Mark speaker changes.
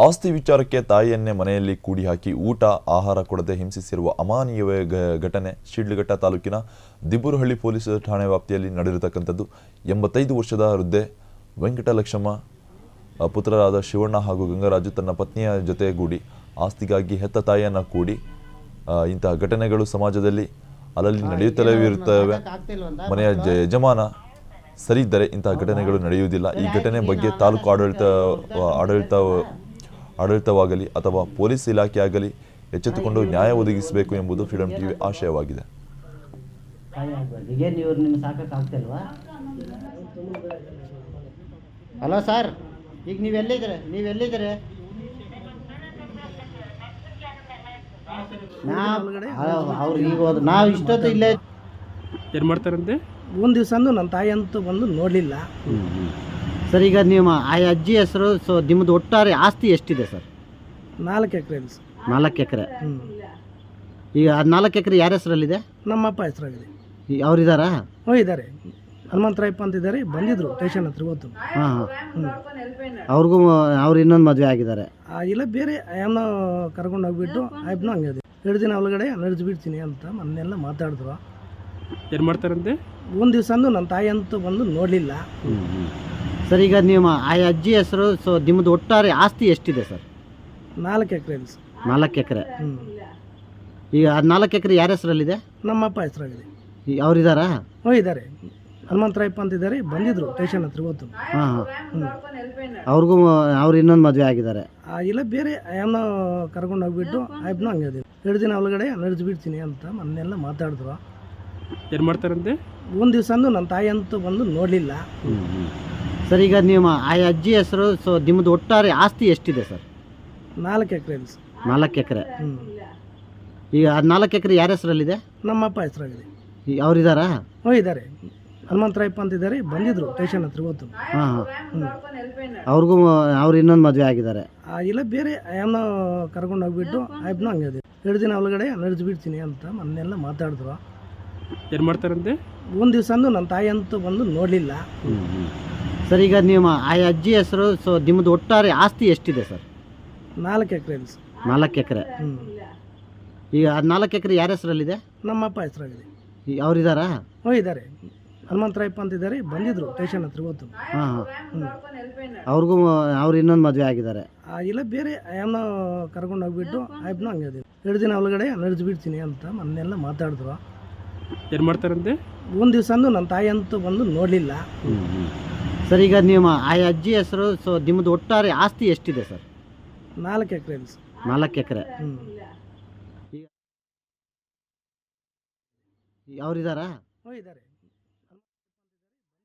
Speaker 1: ಆಸ್ತಿ ವಿಚಾರಕ್ಕೆ ತಾಯಿಯನ್ನೇ ಮನೆಯಲ್ಲಿ ಕೂಡಿ ಹಾಕಿ ಊಟ ಆಹಾರ ಕೊಡದೆ ಹಿಂಸಿಸಿರುವ ಅಮಾನವೀಯ ಘಟನೆ ಶಿಡ್ಲಘಟ್ಟ ತಾಲೂಕಿನ ದಿಬ್ಬೂರಹಳ್ಳಿ ಪೊಲೀಸ್ ಠಾಣೆ ವ್ಯಾಪ್ತಿಯಲ್ಲಿ ನಡೆದಿರತಕ್ಕಂಥದ್ದು. 85 ವರ್ಷದ ವೃದ್ಧೆ ವೆಂಕಟಲಕ್ಷ್ಮಮ್ಮ ಪುತ್ರರಾದ ಶಿವಣ್ಣ ಹಾಗೂ ಗಂಗರಾಜು ತನ್ನ ಪತ್ನಿಯ ಜೊತೆಗೂಡಿ ಆಸ್ತಿಗಾಗಿ ಹೆತ್ತ ತಾಯಿಯನ್ನು ಕೂಡಿ ಇಂತಹ ಘಟನೆಗಳು ಸಮಾಜದಲ್ಲಿ ಅಲ್ಲಲ್ಲಿ ನಡೆಯುತ್ತಲೇ ಇರುತ್ತವೆ. ಮನೆಯ ಯಜಮಾನ ಸರಿ ಇದ್ದರೆ ಇಂತಹ ಘಟನೆಗಳು ನಡೆಯುವುದಿಲ್ಲ. ಈ ಘಟನೆ ಬಗ್ಗೆ ತಾಲೂಕು ಆಡಳಿತವಾಗಲಿ ಅಥವಾ ಪೊಲೀಸ್ ಇಲಾಖೆ ಆಗಲಿ ಎಚ್ಚೆತ್ತುಕೊಂಡು ನ್ಯಾಯ ಒದಗಿಸಬೇಕು ಎಂಬುದು ಫ್ರೀಡಂ ಟಿವಿ ಆಶಯವಾಗಿದೆ.
Speaker 2: ಹಲೋ ಸರ್, ಈಗ ನೀವೆಲ್ಲಿದ್ದೀರಿ? ಅವ್ರು ಈಗ ಹೋದ್ರು, ನಾವು ಇಷ್ಟೊತ್ತು ಇಲ್ಲೇ
Speaker 3: ಏನು ಮಾಡ್ತಾರಂತೆ. ಒಂದು ದಿವಸ ನನ್ನ ತಾಯಿ ಅಂತೂ ಬಂದು ನೋಡಲಿಲ್ಲ
Speaker 2: ಸರ್. ಈಗ ನಿಮ್ಮ ಆ ಅಜ್ಜಿ ಹೆಸರು, ಸೊ ನಿಮ್ಮದು ಒಟ್ಟಾರೆ ಆಸ್ತಿ ಎಷ್ಟಿದೆ ಸರ್?
Speaker 3: 4 ಎಕರೆ.
Speaker 2: 4 ಎಕರೆ. ಈಗ 4 ಎಕರೆ ಯಾರ ಹೆಸರಲ್ಲಿದೆ?
Speaker 3: ನಮ್ಮಪ್ಪ ಹೆಸರಾಗಿದೆ.
Speaker 2: ಅವರಿದ್ದಾರಾ?
Speaker 3: ಇದ್ದಾರೆ. ಹನುಮಂತರಾಯಪ್ಪ ಅಂತಿದ್ದಾರೆ, ಬಂದಿದ್ರು ಸ್ಟೇಷನ್ ಹತ್ರ ಇವತ್ತು.
Speaker 2: ಅವ್ರು ಇನ್ನೊಂದು ಮದುವೆ ಆಗಿದ್ದಾರೆ?
Speaker 3: ಇಲ್ಲ, ಬೇರೆ ಏನೋ ಕರ್ಕೊಂಡು ಹೋಗ್ಬಿಟ್ಟು ಆಯ್ತು ಹಂಗೆ 2 ದಿನ ಒಳಗಡೆ ನಡೆದ್ಬಿಡ್ತೀನಿ ಅಂತ ಮೊನ್ನೆಲ್ಲ ಮಾತಾಡಿದ್ರು. ಏನು ಮಾಡ್ತಾರಂತೆ. ಒಂದು ದಿವಸ ನನ್ನ ತಾಯಿ ಅಂತೂ ಬಂದು ನೋಡಲಿಲ್ಲ
Speaker 2: ಸರ್. ಈಗ ನಿಮ್ಮ ಆ ಅಜ್ಜಿ ಹೆಸರು, ಸೊ ನಿಮ್ಮದು ಒಟ್ಟಾರೆ ಆಸ್ತಿ ಎಷ್ಟಿದೆ ಸರ್?
Speaker 3: 4 ಎಕರೆ.
Speaker 2: 4 ಎಕರೆ. ಈಗ 4 ಎಕರೆ ಯಾರ ಹೆಸರಲ್ಲಿದೆ?
Speaker 3: ನಮ್ಮಪ್ಪ ಹೆಸರಾಗಿದೆ.
Speaker 2: ಅವರಿದ್ದಾರಾ?
Speaker 3: ಇದ್ದಾರೆ. ಹನುಮಂತರಾಯಪ್ಪ ಅಂತಿದ್ದಾರೆ, ಬಂದಿದ್ರು ಸ್ಟೇಷನ್ ಹತ್ರ ಇವತ್ತು.
Speaker 2: ಅವ್ರು ಇನ್ನೊಂದು ಮದುವೆ ಆಗಿದ್ದಾರೆ?
Speaker 3: ಇಲ್ಲ, ಬೇರೆ ಏನೋ ಕರ್ಕೊಂಡು ಹೋಗ್ಬಿಟ್ಟು ಆಯ್ತು ಹಂಗೆ 2 ದಿನ ಒಳಗಡೆ ನಡೆದ್ಬಿಡ್ತೀನಿ ಅಂತ ಮೊನ್ನೆಲ್ಲ ಮಾತಾಡಿದ್ರು. ಏನು ಮಾಡ್ತಾರಂತೆ. ಒಂದು ದಿವಸ ನನ್ನ ತಾಯಿ ಅಂತೂ ಬಂದು ನೋಡಲಿಲ್ಲ
Speaker 2: ಸರ್. ಈಗ ನಿಮ್ಮ ಆ ಅಜ್ಜಿ ಹೆಸರು, ಸೊ ನಿಮ್ಮದು ಒಟ್ಟಾರೆ ಆಸ್ತಿ ಎಷ್ಟಿದೆ ಸರ್?
Speaker 3: 4 ಎಕರೆ.
Speaker 2: 4 ಎಕರೆ. ಈಗ 4 ಎಕರೆ ಯಾರ ಹೆಸರಲ್ಲಿದೆ?
Speaker 3: ನಮ್ಮಪ್ಪ ಹೆಸರಾಗಿದೆ.
Speaker 2: ಅವರಿದ್ದಾರಾ?
Speaker 3: ಇದ್ದಾರೆ. ಹನುಮಂತರಾಯಪ್ಪ ಅಂತಿದ್ದಾರೆ, ಬಂದಿದ್ರು ಸ್ಟೇಷನ್ ಹತ್ರ ಇವತ್ತು.
Speaker 2: ಅವ್ರು ಇನ್ನೊಂದು ಮದುವೆ ಆಗಿದ್ದಾರೆ?
Speaker 3: ಇಲ್ಲ, ಬೇರೆ ಏನೋ ಕರ್ಕೊಂಡು ಹೋಗ್ಬಿಟ್ಟು ಆಯ್ತು ಹಂಗೆ 2 ದಿನ ಒಳಗಡೆ ನಡೆದ್ಬಿಡ್ತೀನಿ ಅಂತ ಮೊನ್ನೆಲ್ಲ ಮಾತಾಡಿದ್ರು. ಏನು ಮಾಡ್ತಾರಂತೆ. ಒಂದು ದಿವಸ ನನ್ನ ತಾಯಿ ಅಂತೂ ಬಂದು ನೋಡಲಿಲ್ಲ
Speaker 2: ಸರ್. ಈಗ ನಿಮ್ಮ ಆ ಅಜ್ಜಿ ಹೆಸರು, ಸೊ ನಿಮ್ಮದು ಒಟ್ಟಾರೆ ಆಸ್ತಿ ಎಷ್ಟಿದೆ ಸರ್?
Speaker 3: 4 ಎಕರೆ.
Speaker 2: 4 ಎಕರೆ. ಈಗ 4 ಎಕರೆ ಯಾರ ಹೆಸರಲ್ಲಿದೆ?
Speaker 3: ನಮ್ಮಪ್ಪ ಹೆಸರಾಗಿದೆ.
Speaker 2: ಅವರಿದ್ದಾರಾ?
Speaker 3: ಇದ್ದಾರೆ. ಹನುಮಂತರಾಯಪ್ಪ ಅಂತಿದ್ದಾರೆ, ಬಂದಿದ್ರು ಸ್ಟೇಷನ್ ಹತ್ರ ಇವತ್ತು.
Speaker 2: ಅವ್ರು ಇನ್ನೊಂದು ಮದುವೆ ಆಗಿದ್ದಾರೆ?
Speaker 3: ಇಲ್ಲ, ಬೇರೆ ಏನೋ ಕರ್ಕೊಂಡು ಹೋಗ್ಬಿಟ್ಟು ಆಯ್ತು ಹಂಗೆ 2 ದಿನ ಒಳಗಡೆ ನಡೆದ್ಬಿಡ್ತೀನಿ ಅಂತ ಮೊನ್ನೆಲ್ಲ ಮಾತಾಡಿದ್ರು. ಏನು ಮಾಡ್ತಾರಂತೆ. ಒಂದು ದಿವಸ ನನ್ನ ತಾಯಿ ಅಂತೂ ಬಂದು ನೋಡಲಿಲ್ಲ
Speaker 2: ಸರ್. ಈಗ ನಿಮ್ಮ ಆ ಅಜ್ಜಿ ಹೆಸರು, ಸೊ ನಿಮ್ಮದು ಒಟ್ಟಾರೆ ಆಸ್ತಿ ಎಷ್ಟಿದೆ ಸರ್?
Speaker 3: 4 ಎಕರೆ.
Speaker 2: 4 ಎಕರೆ. ಅವರಿದ್ದಾರಾ?
Speaker 3: ಇದ್ದಾರೆ.